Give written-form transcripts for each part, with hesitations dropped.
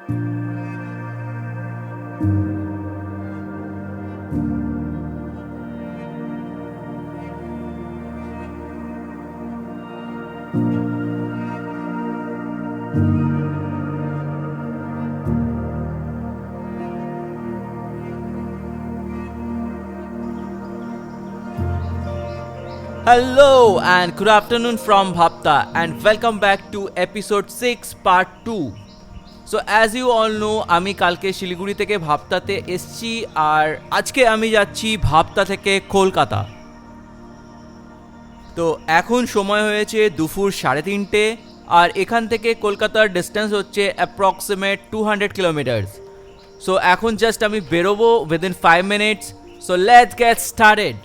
Hello and good afternoon from Bhapta and welcome back to Episode-06 Part-02. So as you all know, আমি কালকে শিলিগুড়ি থেকে ভাপ্তাতে এসেছি আর আজকে আমি যাচ্ছি ভাপ্তা থেকে কলকাতা। তো এখন সময় হয়েছে দুপুর 3:30 আর এখান থেকে কলকাতার ডিস্টেন্স হচ্ছে অ্যাপ্রক্সিমেট 200 কিলোমিটার। সো এখন জাস্ট আমি বেরোবো within 5 minutes. So let's get started.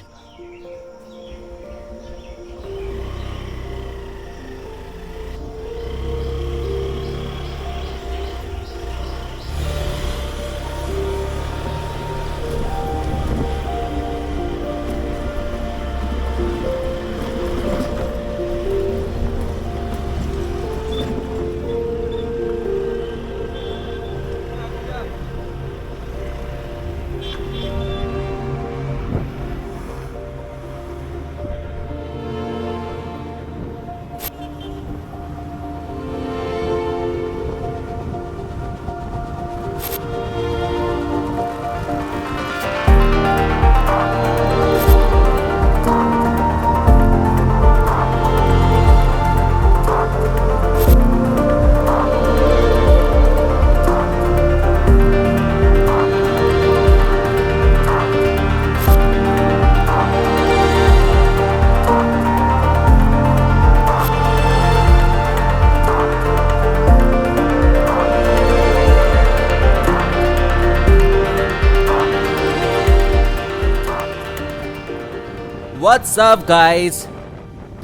What's up guys.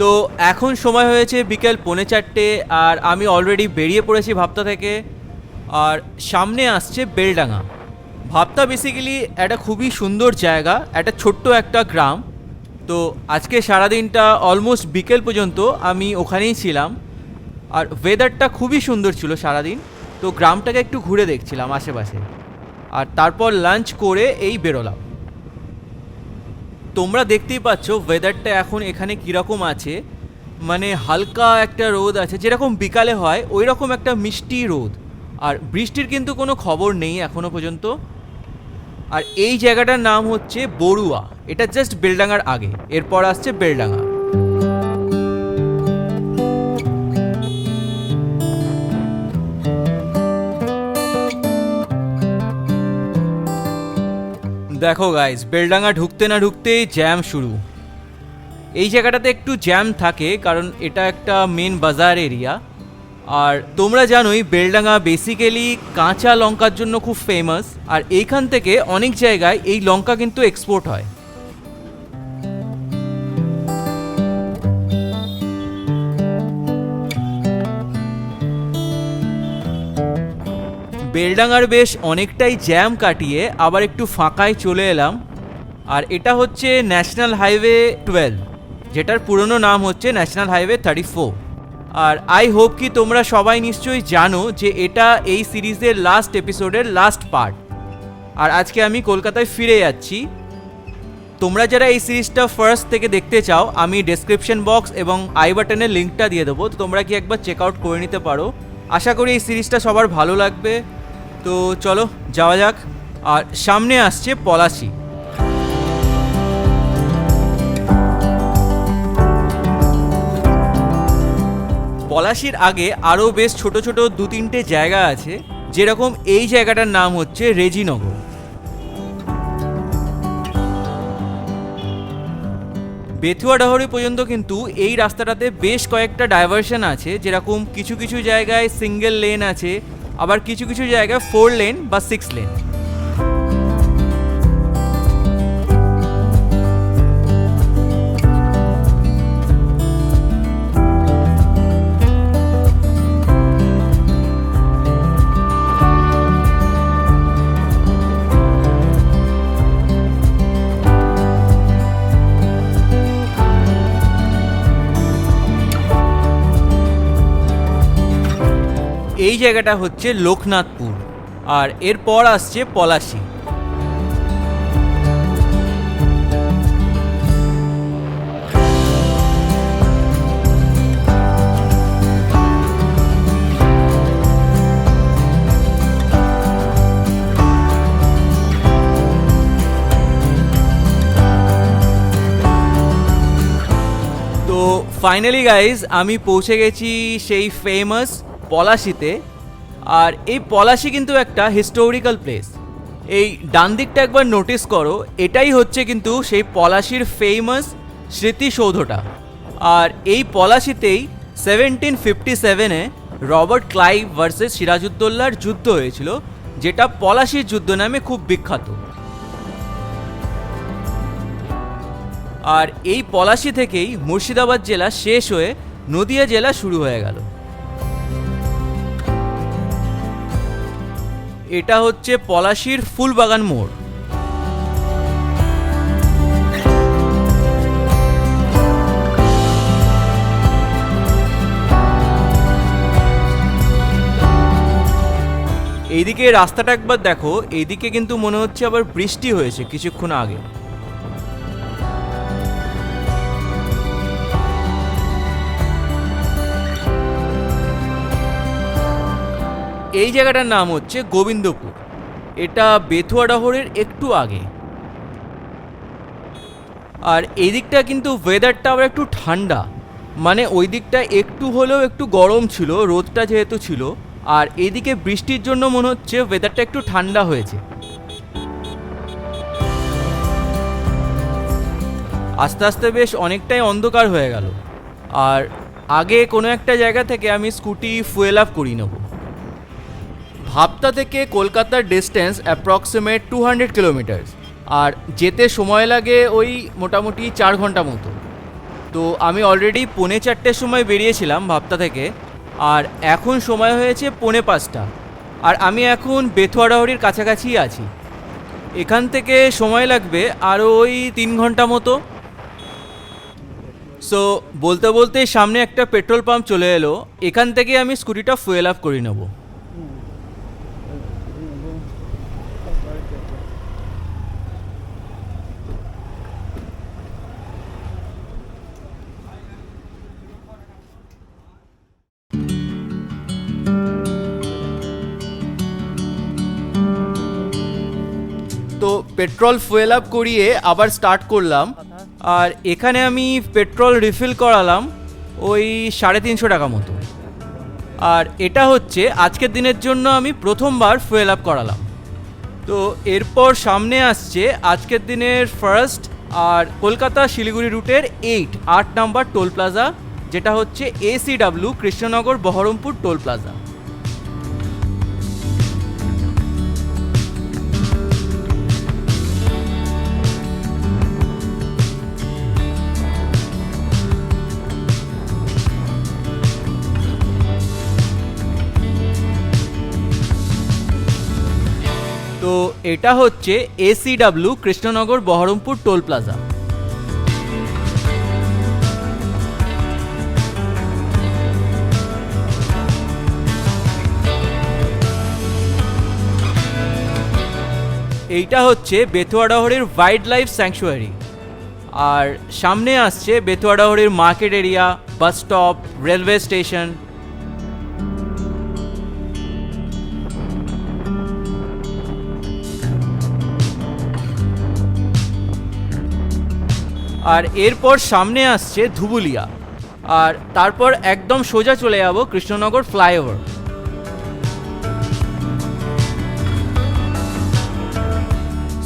তো এখন সময় হয়েছে বিকেল 4:30 আর আমি অলরেডি বেরিয়ে পড়েছি ভাপ্তা থেকে। আর সামনে আসছে বেলডাঙা। ভাপ্তা বেসিক্যালি একটা খুবই সুন্দর জায়গা, একটা ছোট্ট একটা গ্রাম। তো আজকে সারাদিনটা অলমোস্ট বিকেল পর্যন্ত আমি ওখানেই ছিলাম আর ওয়েদারটা খুবই সুন্দর ছিল সারাদিন। তো গ্রামটাকে একটু ঘুরে দেখছিলাম আশেপাশে আর তারপর লাঞ্চ করে এই বেরোলাম। তোমরা দেখতেই পাচ্ছ ওয়েদারটা এখন এখানে কীরকম আছে, মানে হালকা একটা রোদ আছে, যেরকম বিকালে হয় ওই রকম একটা মিষ্টি রোদ। আর বৃষ্টির কিন্তু কোনো খবর নেই এখনও পর্যন্ত। আর এই জায়গাটার নাম হচ্ছে বড়ুয়া, এটা জাস্ট বেলডাঙার আগে, এরপর আসছে বেলডাঙা। দেখো গাইস, বেলডাঙা ঢুকতে না ঢুকতেই জ্যাম শুরু। এই জায়গাটাতে একটু জ্যাম থাকে কারণ এটা একটা মেন বাজার এরিয়া। আর তোমরা জানোই বেলডাঙা বেসিক্যালি কাঁচা লঙ্কার জন্য খুব ফেমাস। আর এইখান থেকে অনেক জায়গায় এই লঙ্কা কিন্তু এক্সপোর্ট হয়। বেলডাঙার বেশ অনেকটাই জ্যাম কাটিয়ে আবার একটু ফাঁকায় চলে এলাম। আর এটা হচ্ছে ন্যাশনাল হাইওয়ে 12, যেটার পুরনো নাম হচ্ছে ন্যাশনাল হাইওয়ে 34। আর আই হোপ কি তোমরা সবাই নিশ্চয়ই জানো যে এটা এই সিরিজের লাস্ট এপিসোডের লাস্ট পার্ট। আর আজকে আমি কলকাতায় ফিরে যাচ্ছি। তোমরা যারা এই সিরিজটা ফার্স্ট থেকে দেখতে চাও, আমি ডেসক্রিপশন বক্স এবং আই বাটনের লিঙ্কটা দিয়ে দেবো, তো তোমরা কি একবার চেক আউট করে নিতে পারো। আশা করি এই সিরিজটা সবার ভালো লাগবে। তো চলো যাওয়া যাক। আর সামনে আসছে পলাশি। পলাশির আগে আরও বেশ ছোট ছোট 2-3টে জায়গা আছে, যেরকম এই জায়গাটার নাম হচ্ছে রেজিনগর। বেথুয়াডাহরি পর্যন্ত কিন্তু এই রাস্তাটাতে বেশ কয়েকটা ডাইভারশন আছে, যেরকম কিছু কিছু জায়গায় সিঙ্গেল লেন আছে, আবার কিছু কিছু জায়গায় 4 লেন বা 6 লেন। এই জায়গাটা হচ্ছে লোকনাথপুর, আর এরপর আসছে পলাশী। ফাইনালি গাইজ আমি পৌঁছে গেছি সেই ফেমাস পলাশীতে। আর এই পলাশী কিন্তু একটা হিস্টোরিক্যাল প্লেস। এই ডান দিকটা একবার নোটিস করো, এটাই হচ্ছে কিন্তু সেই পলাশীর ফেমাস স্মৃতিসৌধটা। আর এই পলাশীতেই 1757-এ রবার্ট ক্লাইভ ভার্সেস সিরাজউদ্দৌলার যুদ্ধ হয়েছিল, যেটা পলাশীর যুদ্ধ নামে খুব বিখ্যাত। আর এই পলাশী থেকেই মুর্শিদাবাদ জেলা শেষ হয়ে নদিয়া জেলা শুরু হয়ে গেল। এটা হচ্ছে পলাশীর ফুলবাগান মোড়। এইদিকে রাস্তাটা একবার দেখো, এইদিকে কিন্তু মনে হচ্ছে আবার বৃষ্টি হয়েছে কিছুক্ষণ আগে। এই জায়গাটার নাম হচ্ছে গোবিন্দপুর। এটা বেথুয়াডাহরের একটু আগে। আর এই দিকটা কিন্তু ওয়েদারটা আবার একটু ঠান্ডা, মানে ওই দিকটা একটু হলেও একটু গরম ছিল, রোদটা যেহেতু ছিল। আর এইদিকে বৃষ্টির জন্য মনে হচ্ছে ওয়েদারটা একটু ঠান্ডা হয়েছে। আস্তে আস্তে বেশ অনেকটাই অন্ধকার হয়ে গেল। আর আগে কোনো একটা জায়গা থেকে আমি স্কুটি ফুয়েল আপ করিয়ে নেব। ভাবতা থেকে কলকাতার ডিস্টেন্স অ্যাপ্রক্সিমেট 200 কিলোমিটার, আর যেতে সময় লাগে ওই মোটামুটি 4 ঘন্টা মতো। তো আমি অলরেডি 4:45-র সময় বেরিয়েছিলাম ভাবতা থেকে, আর এখন সময় হয়েছে 4:45। আর আমি এখন বেথুয়াডাহরির কাছাকাছি আছি। এখান থেকে সময় লাগবে আরও ওই 3 ঘন্টা মতো। সো বলতে বলতে সামনে একটা পেট্রোল পাম্প চলে এলো, এখান থেকে আমি স্কুটিটা ফুয়েল আপ করে নেব। তো পেট্রোল ফুয়েল আপ করিয়ে আবার স্টার্ট করলাম। আর এখানে আমি পেট্রোল রিফিল করালাম ওই 350 টাকা মতো। আর এটা হচ্ছে আজকের দিনের জন্য আমি প্রথমবার ফুয়েল আপ করালাম। তো এরপর সামনে আসছে আজকের দিনের ফার্স্ট আর কলকাতা শিলিগুড়ি রুটের 8 নাম্বার টোল প্লাজা, যেটা হচ্ছে ACW Krishnanagar Baharampur toll plaza. তো এটা হচ্ছে ACW Krishnanagar Baharampur toll plaza. এইটা হচ্ছে বেথুয়াডাহরের ওয়াইল্ড লাইফ স্যাংচুয়ারি। আর সামনে আসছে বেথুয়াডাহরের market area, bus stop, railway station. আর এরপর সামনে আসছে ধুবুলিয়া, আর তারপর একদম সোজা চলে যাব কৃষ্ণনগর ফ্লাইওভার।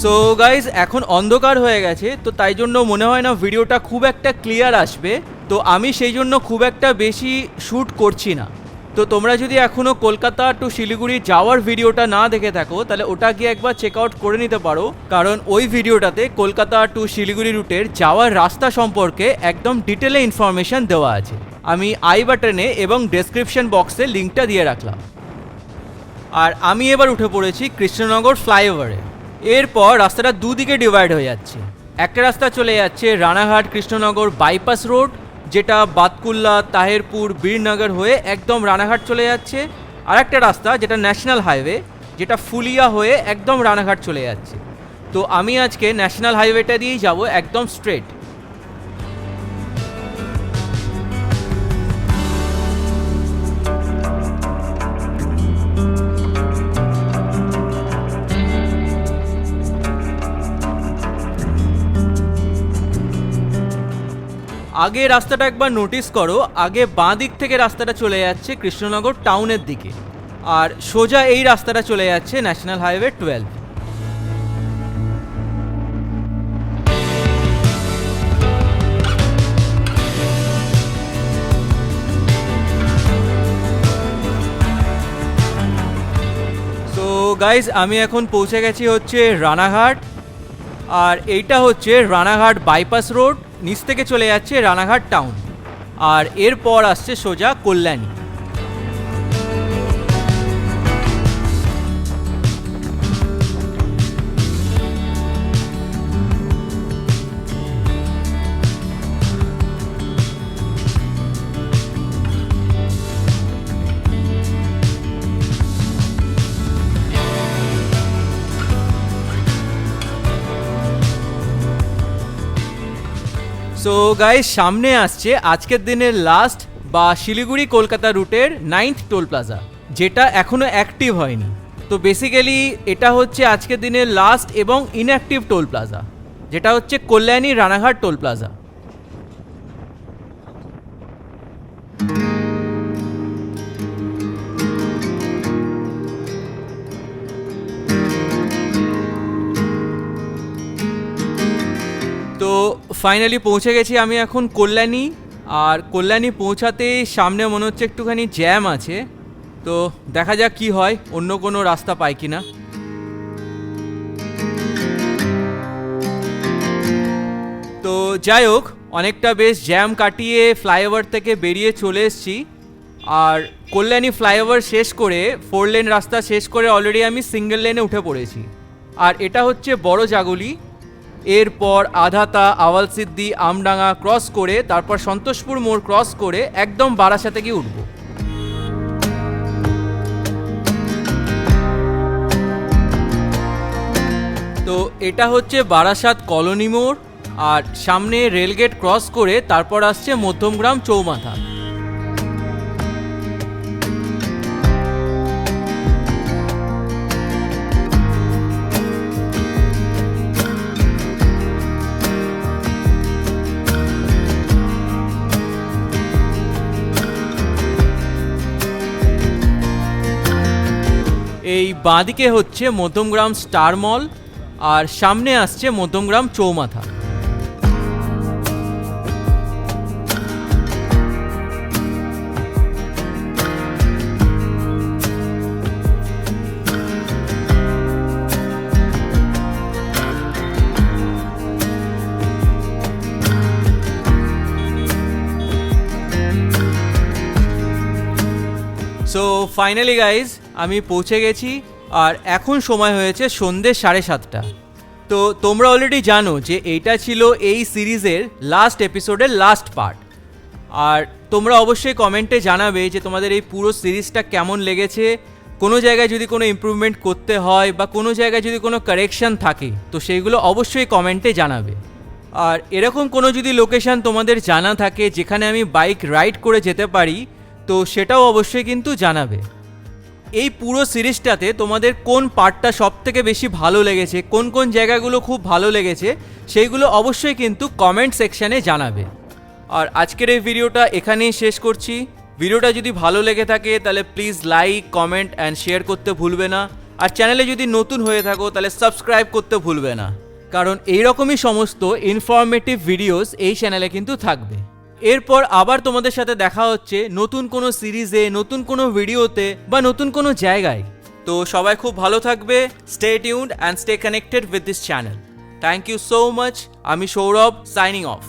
সো গাইজ এখন অন্ধকার হয়ে গেছে, তো তাই জন্য মনে হয় না ভিডিওটা খুব একটা ক্লিয়ার আসবে। তো আমি সেই জন্য খুব একটা বেশি শ্যুট করছি না। তো তোমরা যদি এখনও কলকাতা টু শিলিগুড়ি যাওয়ার ভিডিওটা না দেখে থাকো, তাহলে ওটা গিয়ে একবার চেক আউট করে নিতে পারো, কারণ ওই ভিডিওটাতে কলকাতা টু শিলিগুড়ি রুটের যাওয়ার রাস্তা সম্পর্কে একদম ডিটেলে ইনফরমেশান দেওয়া আছে। আমি আই বাটনে এবং ডেসক্রিপশন বক্সে লিঙ্কটা দিয়ে রাখলাম। আর আমি এবার উঠে পড়েছি কৃষ্ণনগর ফ্লাইওভারে। এরপর রাস্তাটা দুদিকে ডিভাইড হয়ে যাচ্ছে। একটা রাস্তা চলে যাচ্ছে রানাঘাট কৃষ্ণনগর বাইপাস রোড, যেটা বাতকুল্লা, তাহেরপুর, বীরনগর হয়ে একদম রানাঘাট চলে যাচ্ছে। আর একটা রাস্তা যেটা ন্যাশনাল হাইওয়ে, যেটা ফুলিয়া হয়ে একদম রানাঘাট চলে যাচ্ছে। তো আমি আজকে ন্যাশনাল হাইওয়েটা দিয়েই যাব একদম স্ট্রেট। আগে রাস্তাটা একবার নোটিস করো, আগে বাঁ দিক থেকে রাস্তাটা চলে যাচ্ছে কৃষ্ণনগর টাউনের দিকে, আর সোজা এই রাস্তাটা চলে যাচ্ছে ন্যাশনাল হাইওয়ে 12। সো গাইজ, আমি এখন পৌঁছে গেছি হচ্ছে রানাঘাট, আর এইটা হচ্ছে রানাঘাট বাইপাস রোড, নিচ থেকে চলে যাচ্ছে রানাঘাট টাউন, আর এরপর আসছে সোজা কল্যাণী। সো গাইস, সামনে আসছে আজকের দিনের লাস্ট বা শিলিগুড়ি কলকাতা রুটের 9th টোল প্লাজা, যেটা এখনো অ্যাক্টিভ হয়নি। তো বেসিক্যালি এটা হচ্ছে আজকের দিনের লাস্ট এবং ইনঅ্যাক্টিভ টোল প্লাজা, যেটা হচ্ছে কল্যাণী রানাঘাট টোল প্লাজা। তো ফাইনালি পৌঁছে গেছি আমি এখন কল্যাণী, আর কল্যাণী পৌঁছাতে সামনে মনে হচ্ছে একটুখানি জ্যাম আছে, তো দেখা যাক কি হয়, অন্য কোনো রাস্তা পাই কিনা। তো যাই হোক, অনেকটা বেশ জ্যাম কাটিয়ে ফ্লাইওভার থেকে বেরিয়ে চলে এসেছি, আর কল্যাণী ফ্লাইওভার শেষ করে 4 লেন রাস্তা শেষ করে অলরেডি আমি সিঙ্গেল লেনে উঠে পড়েছি। আর এটা হচ্ছে বড় জাগুলি, এরপর আধাতা, আওয়ালসিদ্দি, আমডাঙ্গা ক্রস করে তারপর সন্তোষপুর মোড় ক্রস করে একদম বারাসাতে গিয়ে উঠব। তো এটা হচ্ছে বারাসাত কলোনি মোড়, আর সামনে রেলগেট ক্রস করে তারপর আসছে মধ্যমগ্রাম চৌমাথা। এই বাঁদিকে হচ্ছে মধ্যমগ্রাম স্টার মল, আর সামনে আসছে মধ্যমগ্রাম চৌমাথা। সো ফাইনালি গাইজ, আমি পৌঁছে গেছি, আর এখন সময় হয়েছে সন্ধ্যে 7:30। তো তোমরা অলরেডি জানো যে এইটা ছিল এই সিরিজের লাস্ট এপিসোডের লাস্ট পার্ট, আর তোমরা অবশ্যই কমেন্টে জানাবে যে তোমাদের এই পুরো সিরিজটা কেমন লেগেছে, কোনো জায়গায় যদি কোনো ইমপ্রুভমেন্ট করতে হয় বা কোনো জায়গায় যদি কোনো কারেকশান থাকে তো সেইগুলো অবশ্যই কমেন্টে জানাবে। আর এরকম কোনো যদি লোকেশান তোমাদের জানা থাকে যেখানে আমি বাইক রাইড করে যেতে পারি, তো সেটাও অবশ্যই কিন্তু জানাবে। এই পুরো সিরিজটাতে তোমাদের কোন পার্টটা সবথেকে বেশি ভালো লেগেছে, কোন কোন জায়গাগুলো খুব ভালো লেগেছে, সেইগুলো অবশ্যই কিন্তু কমেন্ট সেকশানে জানাবে। আর আজকের এই ভিডিওটা এখানেই শেষ করছি। ভিডিওটা যদি ভালো লেগে থাকে তাহলে please like, comment and share করতে ভুলবে না। আর চ্যানেলে যদি নতুন হয়ে থাকো তাহলে সাবস্ক্রাইব করতে ভুলবে না, কারণ এইরকমই সমস্ত ইনফরমেটিভ ভিডিওস এই চ্যানেলে কিন্তু থাকবে। এরপর আবার তোমাদের সাথে দেখা হচ্ছে নতুন কোনো সিরিজে, নতুন কোনো ভিডিওতে বা নতুন কোনো জায়গায়। তো সবাই খুব ভালো থাকবে। Stay tuned and stay connected with this channel. Thank you so much. আমি সৌরভ, সাইনিং অফ।